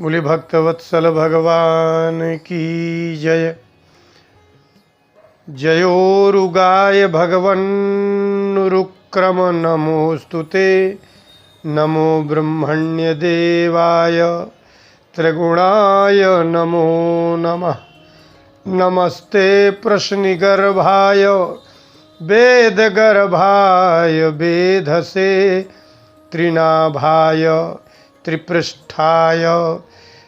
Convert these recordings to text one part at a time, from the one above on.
बोले भक्तवत्सल भगवान की जय। जयोरुगाय भगवन्नुरुक्रम नमोस्तुते। नमो ब्रह्मण्य देवाय त्रिगुणाय नमो नमः। नमस्ते प्रश्निगर्भाय वेदगर्भाय वेधसे। त्रिनाभाय त्रिपृष्ठाय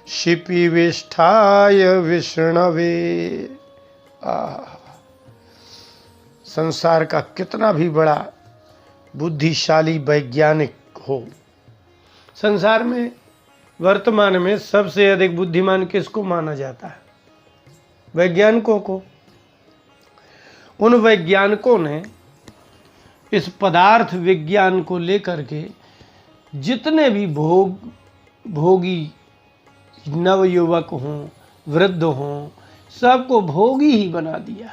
शिपिविष्ठाय विष्णवे। संसार का कितना भी बड़ा बुद्धिशाली वैज्ञानिक हो, संसार में वर्तमान में सबसे अधिक बुद्धिमान किसको माना जाता है? वैज्ञानिकों को। उन वैज्ञानिकों ने इस पदार्थ विज्ञान को लेकर के जितने भी भोगी नवयुवक हों, वृद्ध हों, सबको भोगी ही बना दिया।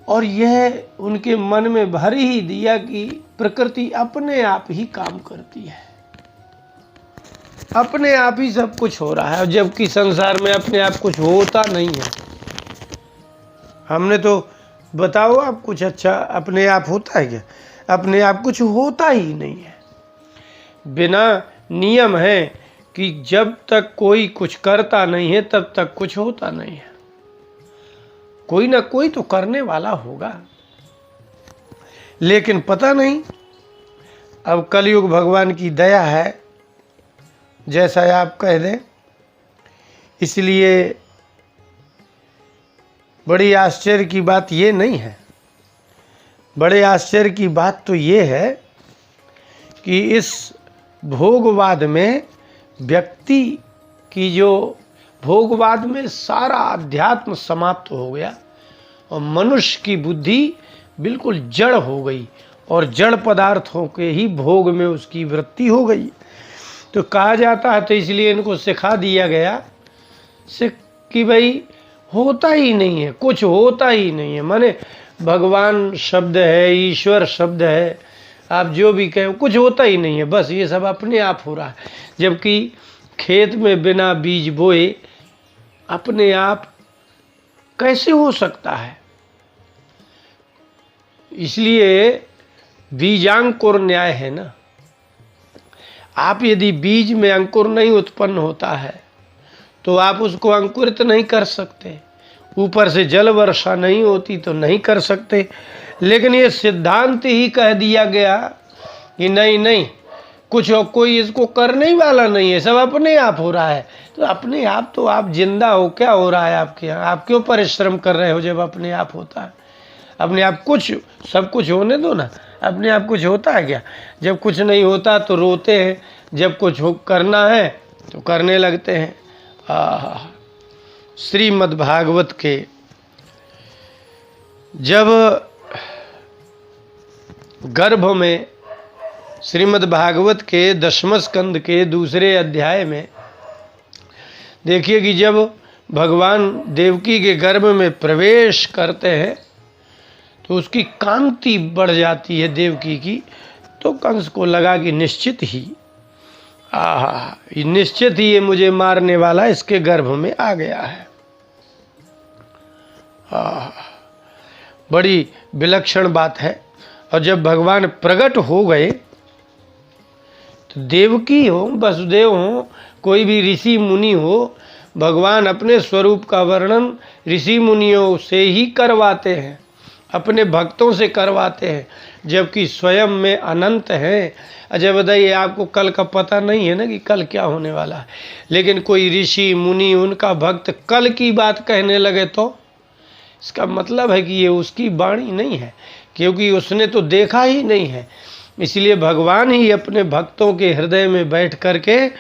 और यह उनके मन में भर ही दिया कि प्रकृति अपने आप ही काम करती है, अपने आप ही सब कुछ हो रहा है, जबकि संसार में अपने आप कुछ होता नहीं है। हमने तो बताओ आप कुछ अच्छा अपने आप होता है क्या? अपने आप कुछ होता ही नहीं है। बिना नियम है कि जब तक कोई कुछ करता नहीं है तब तक कुछ होता नहीं है। कोई ना कोई तो करने वाला होगा, लेकिन पता नहीं। अब कलयुग भगवान की दया है, जैसा आप कह दें। इसलिए बड़ी आश्चर्य की बात ये नहीं है। बड़े आश्चर्य की बात तो ये है कि इस भोगवाद में व्यक्ति की जो भोगवाद में सारा अध्यात्म समाप्त हो गया और मनुष्य की बुद्धि बिल्कुल जड़ हो गई और जड़ पदार्थों के ही भोग में उसकी वृत्ति हो गई। तो कहा जाता है, तो इसलिए इनको सिखा दिया गया कि भाई होता ही नहीं है, कुछ होता ही नहीं है। माने भगवान शब्द है, ईश्वर शब्द है, आप जो भी कहें, कुछ होता ही नहीं है। बस ये सब अपने आप हो रहा है। जबकि खेत में बिना बीज बोए अपने आप कैसे हो सकता है? इसलिए बीजांकुर न्याय है ना। आप यदि बीज में अंकुर नहीं उत्पन्न होता है तो आप उसको अंकुरित नहीं कर सकते। ऊपर से जल वर्षा नहीं होती तो नहीं कर सकते। लेकिन ये सिद्धांत ही कह दिया गया कि नहीं नहीं, कुछ और कोई इसको करने ही वाला नहीं है, सब अपने आप हो रहा है। तो अपने आप तो आप जिंदा हो, क्या हो रहा है आपके यहाँ? आप क्यों परिश्रम कर रहे हो जब अपने आप होता है? अपने आप कुछ, सब कुछ होने दो ना। अपने आप कुछ होता है क्या? जब कुछ नहीं होता तो रोते हैं, जब कुछ करना है तो करने लगते हैं। श्रीमद् भागवत के जब गर्भ में, श्रीमद् भागवत के 10वें स्कंद के दूसरे अध्याय में देखिए कि जब भगवान देवकी के गर्भ में प्रवेश करते हैं तो उसकी कांति बढ़ जाती है देवकी की। तो कंस को लगा कि निश्चित ही ये मुझे मारने वाला इसके गर्भ में आ गया है। बड़ी विलक्षण बात है। और जब भगवान प्रकट हो गए तो देवकी हो, वसुदेव हो, कोई भी ऋषि मुनि हो, भगवान अपने स्वरूप का वर्णन ऋषि मुनियों से ही करवाते हैं, अपने भक्तों से करवाते हैं, जबकि स्वयं में अनंत हैं। अच्छा बताइए, आपको कल का पता नहीं है ना कि कल क्या होने वाला है। लेकिन कोई ऋषि मुनि, उनका भक्त कल की बात कहने लगे तो इसका मतलब है कि ये उसकी वाणी नहीं है, क्योंकि उसने तो देखा ही नहीं है। इसलिए भगवान ही अपने भक्तों के हृदय में बैठ करके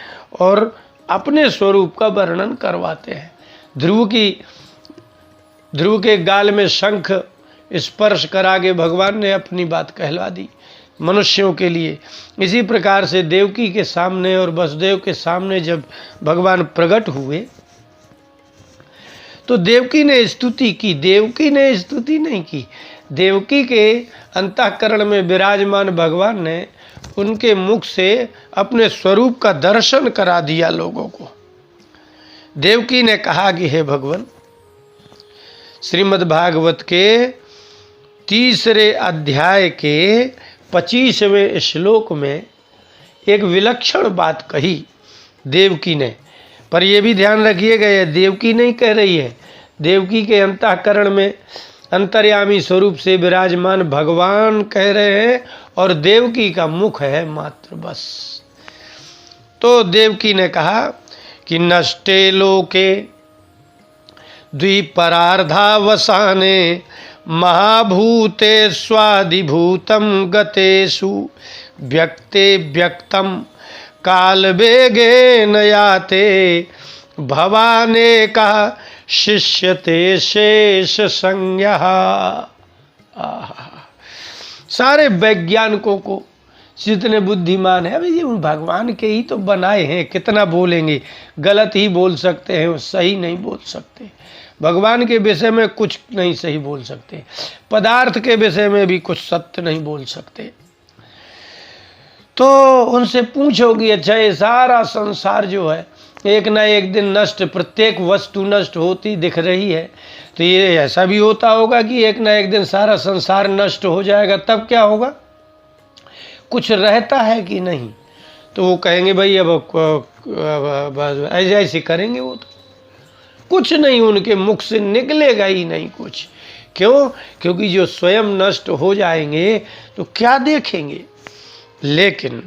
और अपने स्वरूप का वर्णन करवाते हैं। ध्रुव के गाल में शंख स्पर्श करा के भगवान ने अपनी बात कहलवा दी मनुष्यों के लिए। इसी प्रकार से देवकी के सामने और वसुदेव के सामने जब भगवान प्रकट हुए तो देवकी ने स्तुति की। देवकी ने स्तुति नहीं की, देवकी के अंतःकरण में विराजमान भगवान ने उनके मुख से अपने स्वरूप का दर्शन करा दिया लोगों को। देवकी ने कहा कि हे भगवान, श्रीमद् भागवत के 3 अध्याय के 25वें श्लोक में एक विलक्षण बात कही देवकी ने। पर यह भी ध्यान रखिएगा, यह देवकी नहीं कह रही है, देवकी के अंतःकरण में अंतर्यामी स्वरूप से विराजमान भगवान कह रहे हैं और देवकी का मुख है मात्र, बस। तो देवकी ने कहा कि नष्टे लोके द्विपरार्धावसाने महाभूते स्वादिभूतम गतेषु व्यक्ते व्यक्तम कालवेगेन याते भवाने का शिष्यते शेष संज्ञा। सारे वैज्ञानिकों को, जितने बुद्धिमान है, अभी ये भगवान के ही तो बनाए हैं, कितना बोलेंगे, गलत ही बोल सकते हैं, सही नहीं बोल सकते। भगवान के विषय में कुछ नहीं सही बोल सकते, पदार्थ के विषय में भी कुछ सत्य नहीं बोल सकते। तो उनसे पूछोगी, अच्छा ये सारा संसार जो है एक ना एक दिन नष्ट, प्रत्येक वस्तु नष्ट होती दिख रही है, तो ये ऐसा भी होता होगा कि एक ना एक दिन सारा संसार नष्ट हो जाएगा, तब क्या होगा? कुछ रहता है कि नहीं? तो वो कहेंगे भाई अब ऐसे ऐसे करेंगे, वो तो कुछ नहीं, उनके मुख से निकलेगा ही नहीं कुछ। क्यों? क्योंकि जो स्वयं नष्ट हो जाएंगे तो क्या देखेंगे। लेकिन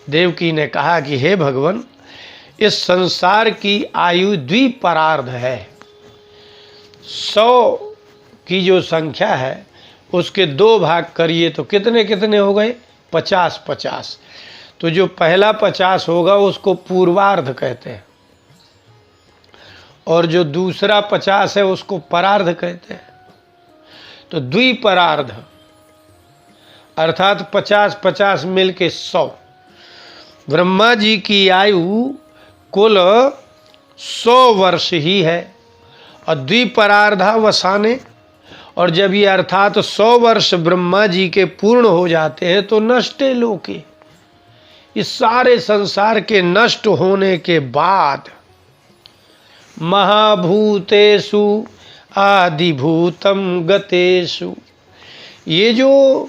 देवकी ने कहा कि हे भगवान, इस संसार की आयु द्विपरार्ध है। 100 की जो संख्या है उसके 2 भाग करिए तो कितने कितने हो गए? 50-50। तो जो पहला 50 होगा उसको पूर्वार्ध कहते हैं, और जो दूसरा 50 है उसको परार्ध कहते हैं। तो द्विपरार्ध अर्थात 50-50 मिल के 100। ब्रह्मा जी की आयु कुल 100 वर्ष ही है, और द्विपरार्धावसाने, और जब ये अर्थात 100 वर्ष ब्रह्मा जी के पूर्ण हो जाते हैं तो नष्टे लोके, इस सारे संसार के नष्ट होने के बाद महाभूतेषु आदिभूतम गतेषु, ये जो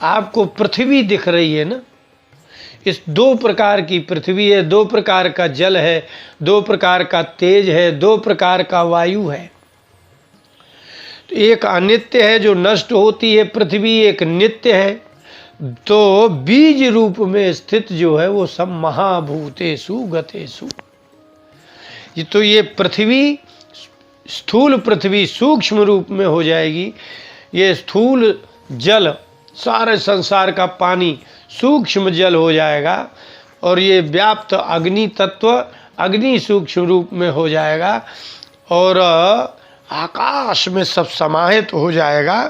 आपको पृथ्वी दिख रही है ना, इस 2 प्रकार की पृथ्वी है, 2 प्रकार का जल है, 2 प्रकार का तेज है, 2 प्रकार का वायु है। तो एक अनित्य है जो नष्ट होती है पृथ्वी, एक नित्य है। तो बीज रूप में स्थित जो है वो सब महाभूतेषु गतेषु। तो ये पृथ्वी, स्थूल पृथ्वी सूक्ष्म रूप में हो जाएगी, ये स्थूल जल, सारे संसार का पानी सूक्ष्म जल हो जाएगा, और ये व्याप्त अग्नि तत्व अग्नि सूक्ष्म रूप में हो जाएगा, और आकाश में सब समाहित हो जाएगा।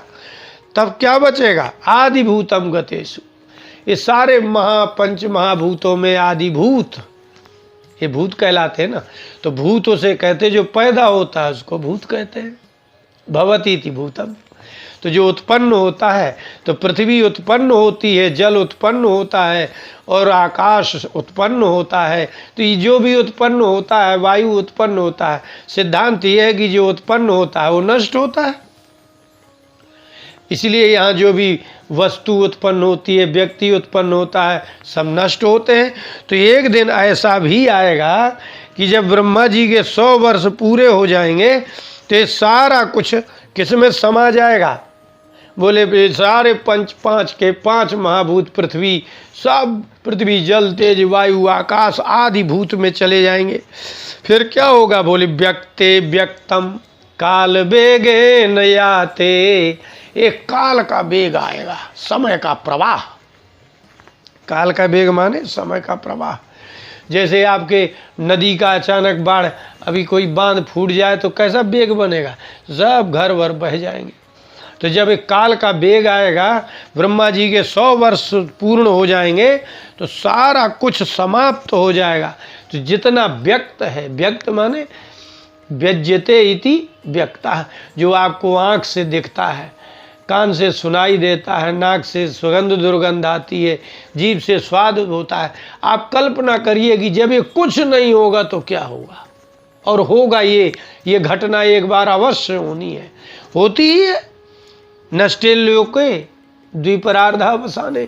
तब क्या बचेगा? आदिभूतम गतेषु। ये सारे पंच महाभूतों में आदिभूत, ये भूत कहलाते हैं ना। तो भूतों से कहते जो पैदा होता है उसको भूत कहते हैं, भवती थी भूतम। तो जो उत्पन्न होता है, तो पृथ्वी उत्पन्न होती है, जल उत्पन्न होता है, और आकाश उत्पन्न होता है। तो ये जो भी उत्पन्न होता है, वायु उत्पन्न होता है, सिद्धांत ये है कि जो उत्पन्न होता है वो नष्ट होता है। इसलिए यहाँ जो भी वस्तु उत्पन्न होती है, व्यक्ति उत्पन्न होता है, सब नष्ट होते हैं। तो एक दिन ऐसा भी आएगा कि जब ब्रह्मा जी के 100 वर्ष पूरे हो जाएंगे तो ये सारा कुछ किसमें समा जाएगा? बोले सारे 5 महाभूत पृथ्वी, सब पृथ्वी जल तेज वायु आकाश आदि भूत में चले जाएंगे। फिर क्या होगा? बोले व्यक्ते व्यक्तम काल वेगे नयाते, एक काल का वेग आएगा, समय का प्रवाह। काल का वेग माने समय का प्रवाह। जैसे आपके नदी का अचानक बाढ़, अभी कोई बांध फूट जाए तो कैसा वेग बनेगा, सब घर भर बह जाएंगे। तो जब एक काल का वेग आएगा, ब्रह्मा जी के 100 वर्ष पूर्ण हो जाएंगे तो सारा कुछ समाप्त हो जाएगा। तो जितना व्यक्त है, व्यक्त माने व्यज्यते इति व्यक्ता, जो आपको आँख से दिखता है, कान से सुनाई देता है, नाक से सुगंध दुर्गंध आती है, जीभ से स्वाद होता है। आप कल्पना करिए कि जब ये कुछ नहीं होगा तो क्या होगा, और होगा ये घटना एक बार अवश्य होनी है, होती ही है। नष्टे लोके द्विपरार्धावसाने,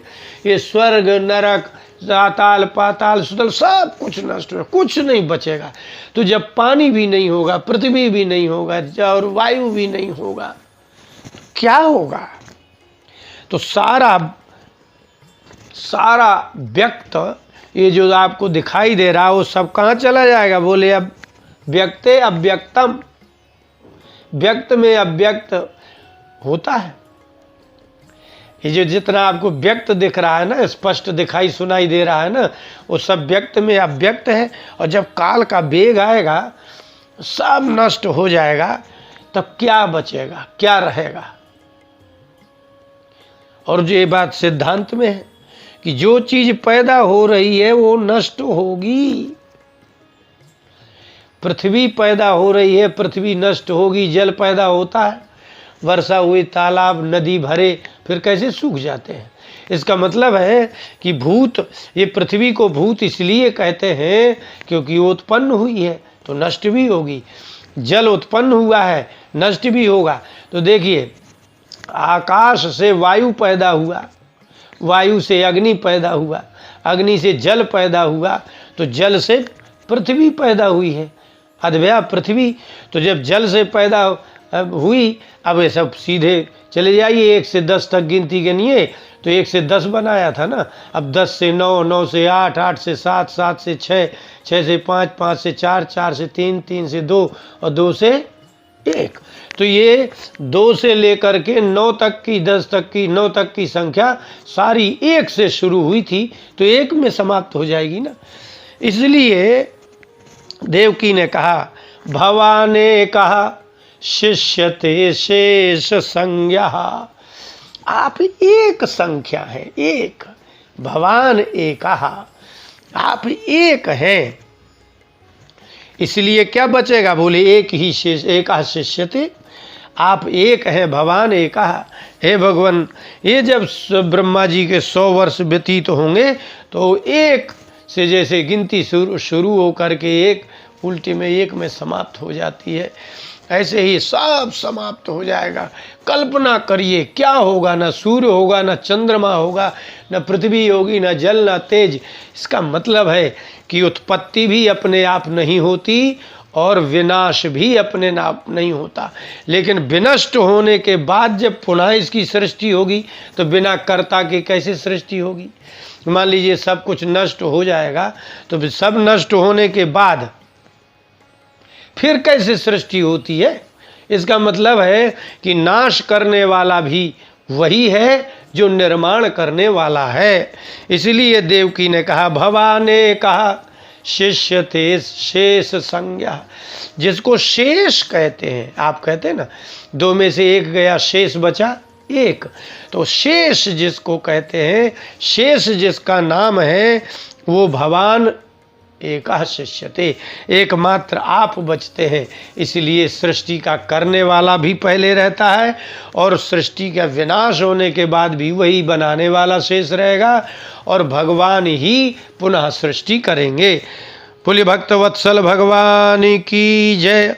ये स्वर्ग नरक साताल पाताल सुतल सब कुछ नष्ट हो, कुछ नहीं बचेगा। तो जब पानी भी नहीं होगा, पृथ्वी भी नहीं होगा और वायु भी नहीं होगा, तो क्या होगा? तो सारा व्यक्त ये जो आपको दिखाई दे रहा है वो सब कहाँ चला जाएगा? बोले अब व्यक्ते अव्यक्तम, व्यक्त में अव्यक्त होता है। ये जो जितना आपको व्यक्त दिख रहा है ना, स्पष्ट दिखाई सुनाई दे रहा है ना, वो सब व्यक्त में अव्यक्त है। और जब काल का वेग आएगा सब नष्ट हो जाएगा, तब क्या बचेगा, क्या रहेगा? और जो ये बात सिद्धांत में है कि जो चीज पैदा हो रही है वो नष्ट होगी। पृथ्वी पैदा हो रही है, पृथ्वी नष्ट होगी। जल पैदा होता है, वर्षा हुई, तालाब नदी भरे, फिर कैसे सूख जाते हैं। इसका मतलब है कि भूत, ये पृथ्वी को भूत इसलिए कहते हैं क्योंकि वो उत्पन्न हुई है तो नष्ट भी होगी। जल उत्पन्न हुआ है, नष्ट भी होगा। तो देखिए, आकाश से वायु पैदा हुआ, वायु से अग्नि पैदा हुआ, अग्नि से जल पैदा हुआ, तो जल से पृथ्वी पैदा हुई है, अद्भया पृथ्वी। तो जब जल से पैदा हुई, अब ये सब सीधे चले जाइए, 1 से 10 तक गिनती गिनिए, तो 1 से 10 बनाया था ना, अब 10 से 9, 9 से 8, 8 से 7, 7 से 6, 6 से 5, 5 से 4, 4 से 3, 3 से 2 और 2 से 1। तो ये 2 से लेकर के 9 तक की, 10 तक की, 9 तक की संख्या सारी 1 से शुरू हुई थी, तो 1 में समाप्त हो जाएगी ना। इसलिए देवकी ने कहा, भवाने कहा शिष्यते शेष संज्ञा, आप एक संख्या है, एक। भवान एक, आप एक हैं, इसलिए क्या बचेगा? बोले एक ही शेष, एक शिष्यते, आप एक हैं, भगवान एक। हे भगवान, ये जब ब्रह्मा जी के 100 वर्ष व्यतीत होंगे तो एक से जैसे गिनती शुरू हो करके एक उल्टी में 1 में समाप्त हो जाती है, ऐसे ही सब समाप्त हो जाएगा। कल्पना करिए क्या होगा, ना सूर्य होगा, ना चंद्रमा होगा, ना पृथ्वी होगी, ना जल, ना तेज। इसका मतलब है कि उत्पत्ति भी अपने आप नहीं होती और विनाश भी अपने आप नहीं होता। लेकिन विनष्ट होने के बाद जब पुनः इसकी सृष्टि होगी तो बिना कर्ता के कैसे सृष्टि होगी? मान लीजिए सब कुछ नष्ट हो जाएगा, तो सब नष्ट होने के बाद फिर कैसे सृष्टि होती है? इसका मतलब है कि नाश करने वाला भी वही है जो निर्माण करने वाला है। इसलिए देवकी ने कहा, भवाने कहा शिष्य थे शेष संज्ञा, जिसको शेष कहते हैं। आप कहते हैं ना, 2 में से 1 गया, शेष बचा 1, तो शेष जिसको कहते हैं, शेष जिसका नाम है, वो भगवान एक शिष्यते, एकमात्र आप बचते हैं। इसलिए सृष्टि का करने वाला भी पहले रहता है और सृष्टि का विनाश होने के बाद भी वही बनाने वाला शेष रहेगा और भगवान ही पुनः सृष्टि करेंगे। बोलिए भक्तवत्सल भगवान की जय।